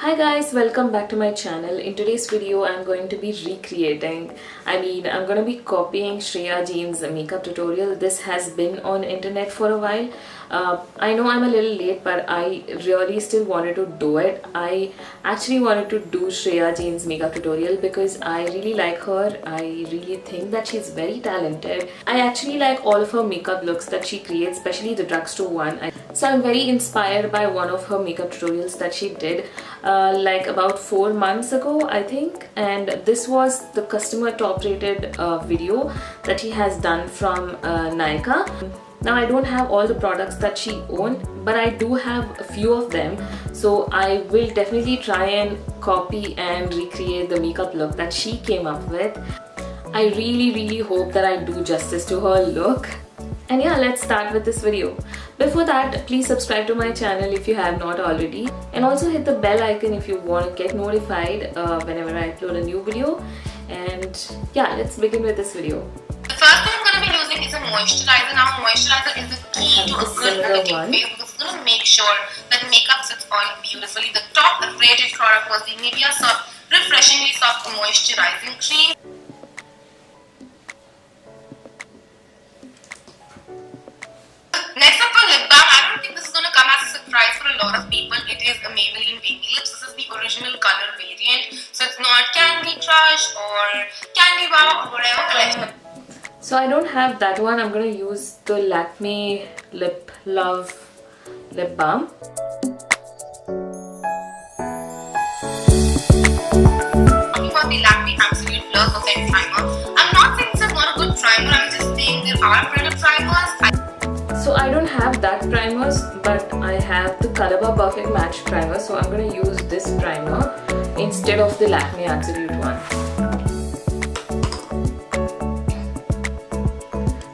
Hi guys, welcome back to my channel. In today's video I'm going to be recreating, I'm going to be copying Shreya Jain's makeup tutorial. This has been on internet for a while. I know I'm a little late, but I really still wanted to do it. I actually wanted to do Shreya Jain's makeup tutorial because I really like her. I really think that she's very talented. I actually like all of her makeup looks that she creates, especially the drugstore one. So I'm very inspired by one of her makeup tutorials that she did like about 4 months ago, I think, and this was the customer top rated video that she has done from Nykaa. Now I don't have all the products that she owned, but I do have a few of them, so I will definitely try and copy and recreate the makeup look that she came up with. I really hope that I do justice to her look. And yeah, let's start with this video. Before that, please subscribe to my channel if you have not already, and also hit the bell icon if you want to get notified whenever I upload a new video. And yeah, let's begin with this video. The first thing I'm going to be using is a moisturizer. Now, moisturizer is the key to a good looking face because it's going to make sure that makeup sits on beautifully. The top rated product was the Nivea Soft Refreshingly Soft Moisturizing Cream. Next up for lip balm, I don't think this is going to come as a surprise for a lot of people. It is a Maybelline Baby Lips. This is the original color variant. So it's not Candy Crush or Candy Wow or whatever. So I don't have that one. I'm going to use the Lakme Lip Love Lip Balm. Talking about the Lakme Absolute Blur Perfect Primer. I'm not saying this is not a good primer. I'm just saying there are better primers. So I don't have that primers, but I have the Colorbar Perfect Match primer. So I'm going to use this primer instead of the Lakme Absolute one.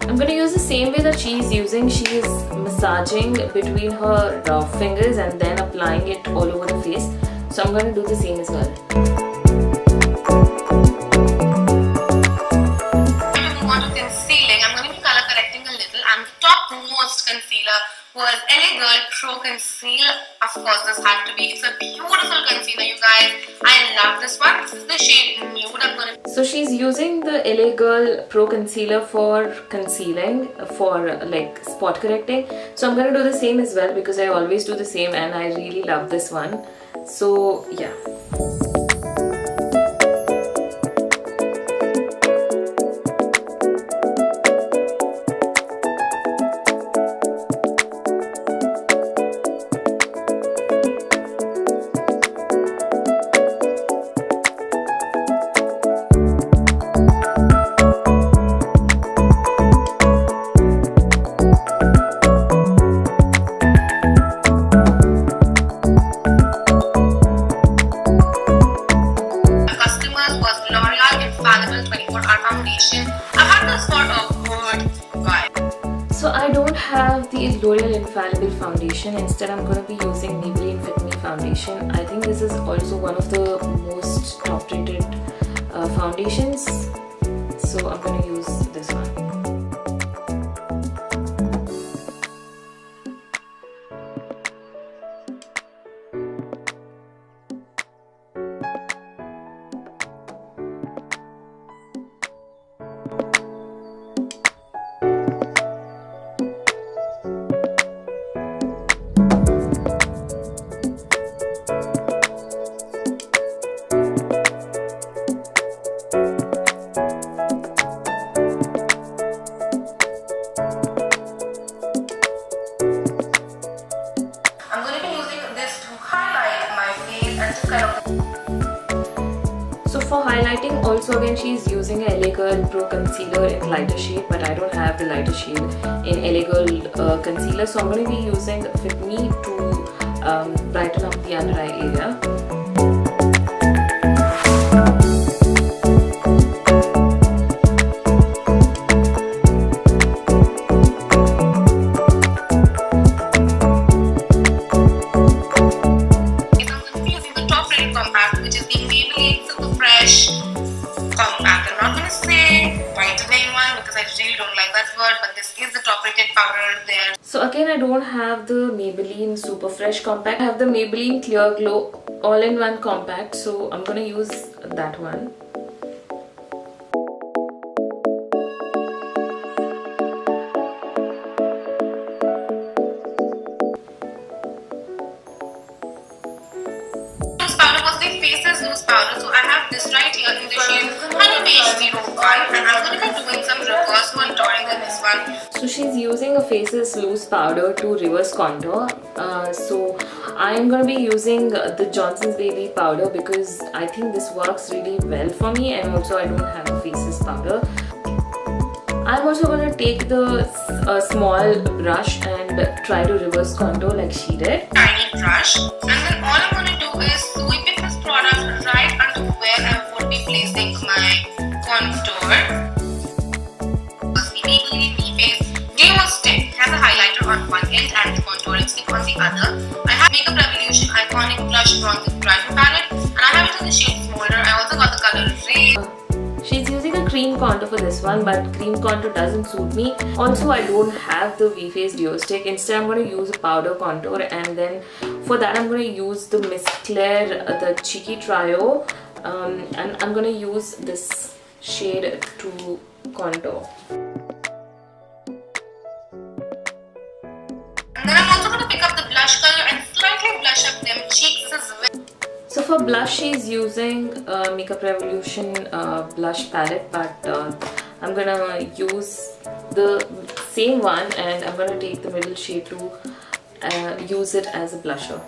I'm going to use the same way that she is using. She is massaging between her fingers and then applying it all over the face. So I'm going to do the same as well. Concealer was LA Girl Pro Conceal. Of course, this had to be. It's a beautiful concealer, you guys. I love this one. This is the shade Nude. So she's using the LA Girl Pro Concealer for concealing, for like spot correcting. So I'm going to do the same as well because I always do the same and I really love this one. So yeah. So I don't have the L'Oreal Infallible foundation. Instead, I'm going to be using Maybelline Fit Me foundation. I think this is also one of the most top-rated foundations. So I'm going to use this one. So for highlighting, also again she's using a LA Girl Pro Concealer in lighter shade, but I don't have the lighter shade in LA Girl Concealer. So I'm going to be using Fit Me to brighten up the under eye area. Compact. I'm not going to say whitening one because I really don't like that word, but this is the top incorporated powder there. So again, I don't have the Maybelline Super Fresh Compact. I have the Maybelline Clear Glow All-in-One Compact, so I'm gonna use that one. Loose powder was the Faces Loose Powder. So I have this right here in the shade Honey Beige 01, and I'm going to be doing some reverse contouring with this one. So she's using a Faces Loose Powder to reverse contour. So I'm going to be using the Johnson's Baby powder because I think this works really well for me, and also I don't have a Faces powder. I'm also going to take the small brush and try to reverse contour like she did. Tiny brush, and then all I'm going to do is sweep this product right under where I would be placing my contour. The Maybelline Face Glow Stick has a highlighter on one end and the contouring stick on the other. I have Makeup Revolution Iconic Blush Bronzer Brighten Palette, and I have it in the shade Smolder. I also got the color Ray. She's using a cream contour for this one, but cream contour doesn't suit me. Also, I don't have the V-Face Duo Stick. Instead, I'm going to use a powder contour, and then for that, I'm going to use the Miss Claire, the Cheeky Trio, and I'm going to use this shade to contour. And then I'm also going to pick up the blush color and slightly blush up them cheeks as well. So for blush, she's using Makeup Revolution blush palette, but I'm gonna use the same one, and I'm gonna take the middle shade to use it as a blusher.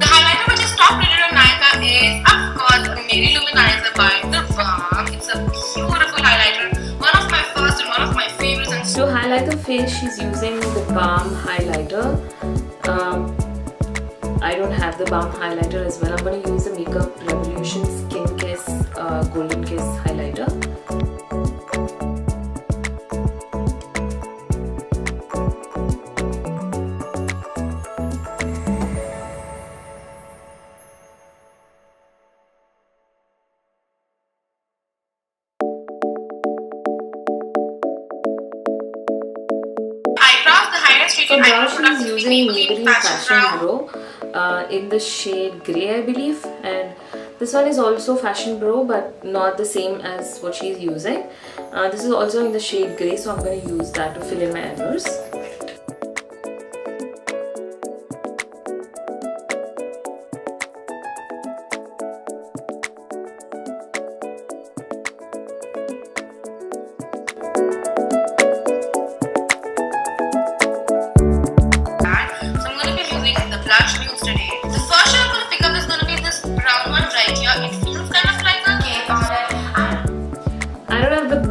The highlighter which is top rated on Nykaa is, of course, a Mary Luminizer by The Balm. It's a beautiful highlighter, one of my first and one of my favorites. And to highlight the face, she's using the Balm highlighter. I don't have the Balm highlighter as well. I'm going to use the Makeup Revolution Skin Kiss Golden Kiss highlighter. For brow, she's using Maybelline Fashion Bro in the shade Grey, I believe, and this one is also Fashion Bro but not the same as what she's using. This is also in the shade Grey, so I'm going to use that to fill in my errors.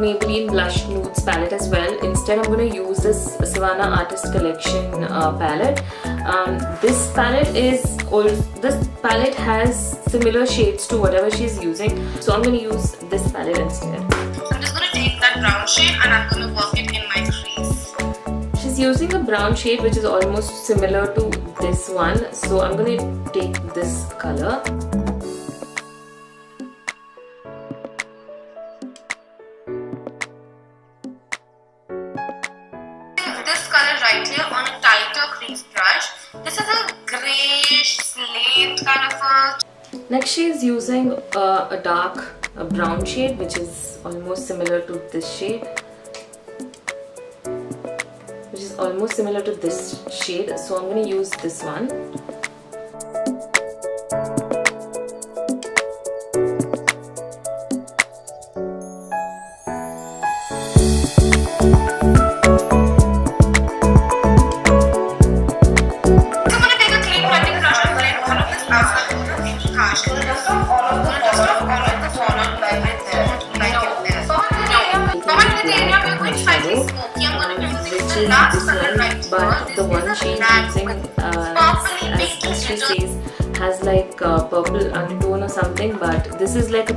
Maybelline Blush Nudes palette as well. Instead, I'm going to use this Savannah Artist Collection palette. This palette has similar shades to whatever she's using, so I'm going to use this palette instead. I'm just going to take that brown shade and I'm going to work it in my crease. She's using a brown shade which is almost similar to this one, so I'm going to take this color. Right here on a tighter crease brush. This is a greyish slate kind of a... Next, she is using a dark brown shade which is almost similar to this shade. So I'm going to use this one. But the one she's using, as she says, has like purple undertone or something, but this is like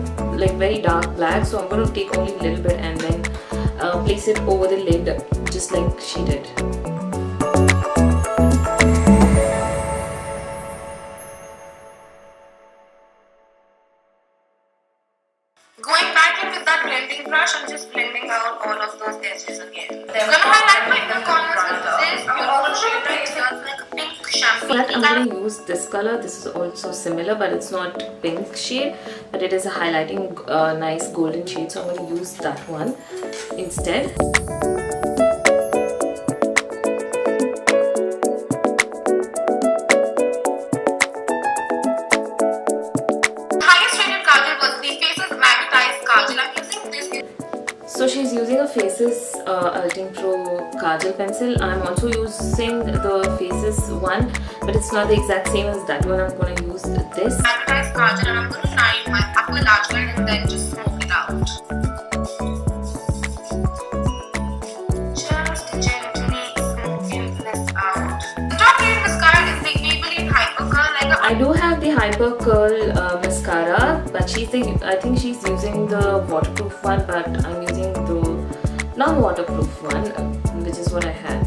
very dark black, so I'm going to take only a little bit and then place it over the lid just like she did. that, I'm going to use this color. This is also similar, but it's not pink shade, but it is a highlighting nice golden shade, so I'm going to use that one instead. So she's using a Faces Ultim Pro Kajal pencil. I'm also using the Faces one, but it's not the exact same as that one. I'm going to use this. Magnetized Kajal, and I'm going to line my upper lash line and then just smoke it out. Just gently smoking this out. The top layer mascara is the Maybelline Hyper Curl. I do have the Hyper Curl mascara, but I think she's using the waterproof one, but I'm using the non-waterproof one, which is what I have.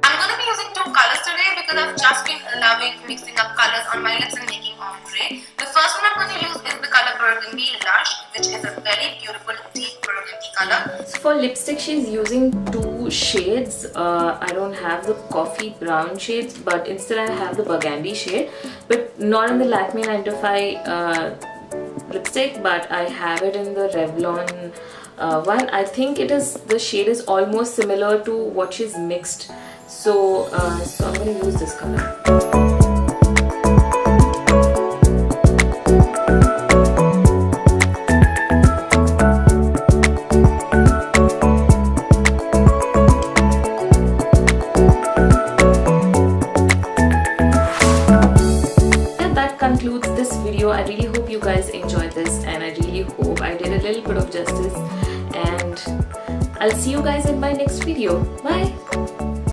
I'm going to be using two colors today because I've just been loving mixing up colors on my lips and making ombre. The first one I'm going to use is the color Burgundy Lush, which is a very beautiful deep burgundy color. So for lipstick, she's using two shades. I don't have the coffee brown shades, but instead I have the burgundy shade, but not in the Lakme 9 to 5 lipstick, but I have it in the Revlon one. I think the shade is almost similar to what she's mixed. So I'm going to use this color. Concludes this video. I really hope you guys enjoyed this, and I really hope I did a little bit of justice, and I'll see you guys in my next video. Bye.